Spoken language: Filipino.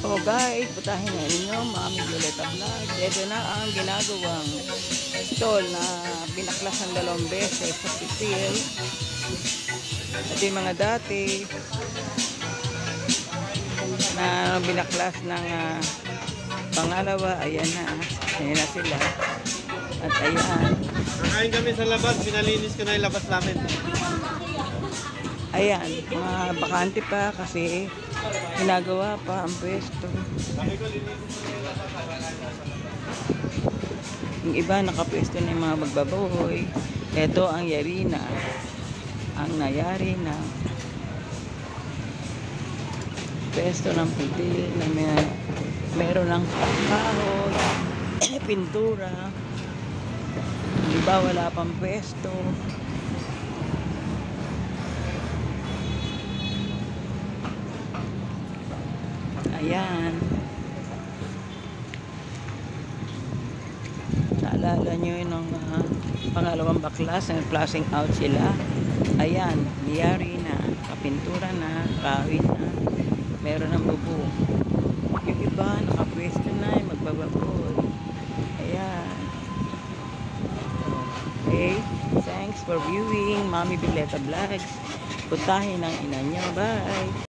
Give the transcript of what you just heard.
So guys, putahin na ninyo, Mami Violeta Vlog. Ito na ang ginagawang stall na binaklas ng 2 beses sa Pitil. Ito yung mga dati na binaklas ng pangalawa. Ayan na. Ayan na sila. At ayan. Nakain kami sa labas, pinalinis ko na yung labas namin. Ayan, mga bakante pa kasi ginagawa pa ang pwesto. Yung iba nakapwesto na yung mga magbabawoy. Ito ang yari na. Ang nayari na pwesto ng Pitil na meron ng kahoy, pintura. Iba wala pang pwesto. Ayan. Naalala nyo yun ng pangalawang baklas, nag-flashing out sila. Ayan, niyari na, kapintura na, kahoy na, meron ng bubong. Yung iba, nakapwesto na, magbababoy. Ayan. Okay, thanks for viewing Mami Violeta Vlogs. Putahin ang ina nyo. Bye!